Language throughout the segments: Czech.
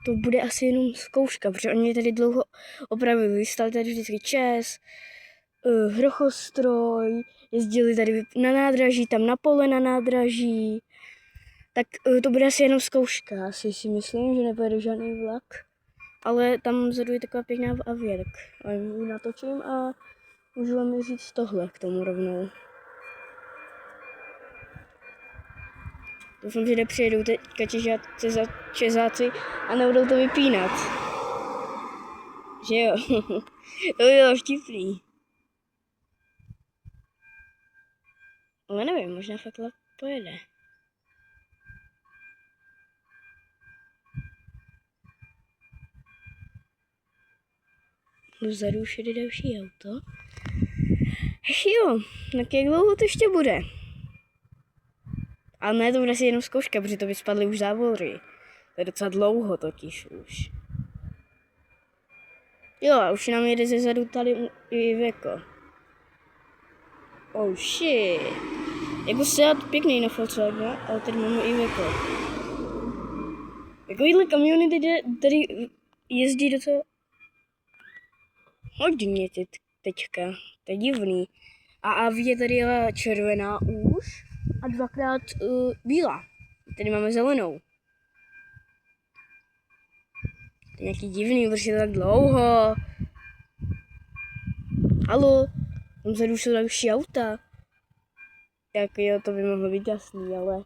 to bude asi jenom zkouška, protože oni tady dlouho opravili. Stál tady vždycky ČEZ, Hrochostroj, jezdili tady na nádraží, tam na pole na nádraží. Tak to bude asi jenom zkouška, asi si myslím, že nepojede žádný vlak. Ale tam vzadu je taková pěkná avie, tak ji natočím a můžu vám říct tohle k tomu rovnou. Doufám, že nepřijedou teďka čezáci a nebudou to vypínat. Že jo? To by bylo vtipný. Ale nevím, možná fakt pojede. Vzadu už jde další auto. Jo, tak jak dlouho to ještě bude? Ale ne, to bude asi jenom zkouška, protože to by spadly už závory. To je docela dlouho totiž už. Jo, a už nám jede ze zadu tady i Veko. Oh shit. Jako Seat pěkný na Volkswagen, ale tady máme i Veko. Takovýhle kamiony tady jezdí docela hodně teďka. To je divný. A Avie tady jela červená už a dvakrát bílá. Tady máme zelenou. To je nějaký divný, protože to tak dlouho. Halo, tam vzadu už jsou další auta. Tak jo, to by mohlo být jasný, ale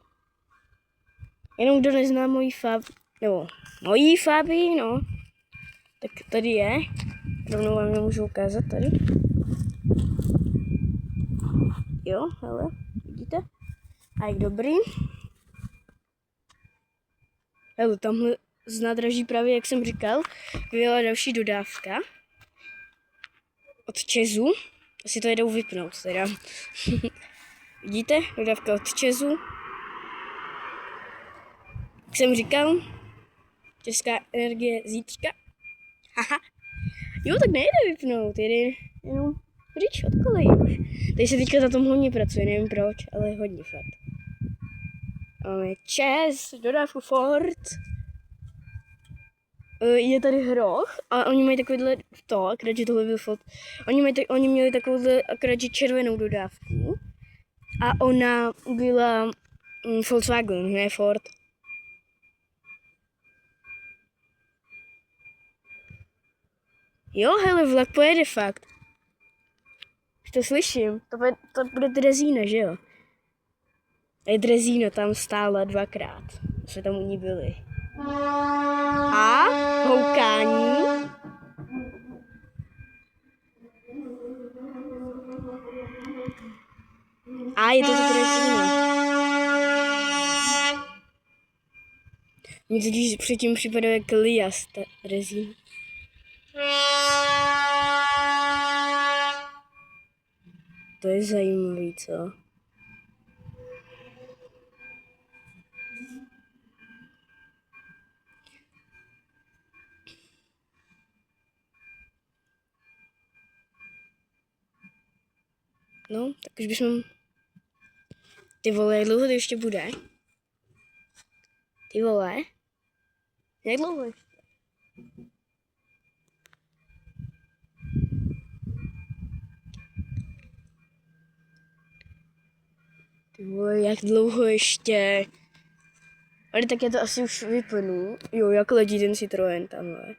jenom kdo nezná mojí Fabii, no, tak tady je. Rovnou vám je můžu ukázat tady. Jo, hele, vidíte? A jak dobrý. Hele, tamhle z nádraží právě, jak jsem říkal, vyjela další dodávka od ČEZu. Asi to jedou vypnout teda. Vidíte? Dodávka od ČEZu. Jak jsem říkal, Česká energie zítřka. Haha. Jo, tak nejde vypnout, jede jenom pryč od kolejí už. Tady se teďka na tom hodně pracuje, nevím proč, ale hodně fakt. Máme ČEZ, dodávku Ford. Je tady Hroch a oni mají takovýhle to, akorát, že tohle byl Ford. Oni měli takovouhle akorát, že červenou dodávku. A ona byla Volkswagen, ne Ford. Jo, hele, vlak pojede fakt. Už to slyším. To bude Drezína, že jo? A je Drezína tam stála dvakrát. Jsme tam u ní byli. A houkání. A je to Drezína. Mně totiž předtím připadalo jak Lias, ta Drezína. To je zajímavý, co? No, tak už bychom... Ty vole, jak dlouho to ještě bude? Ty vole? Jak dlouho ještě? Ty vole, jak dlouho ještě? Ale tak já to asi už vypnu. Jo, jak letí ten Citroën tamhle.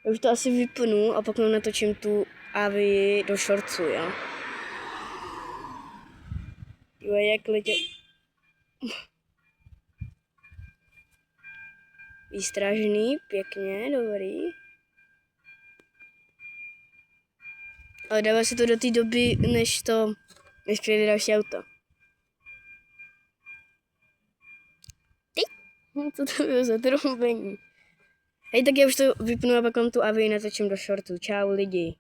Já už to asi vypnu a pak natočím tu Avii do shortsu, jo. Jo, jak letě... Výstražný, pěkně, dobrý. Ale dává se to do té doby, než přijede další auto. Ty? Co to bylo za troubení? Hej, tak já už to vypnu a pak vám tu Avii natočím do shortu. Čau lidi.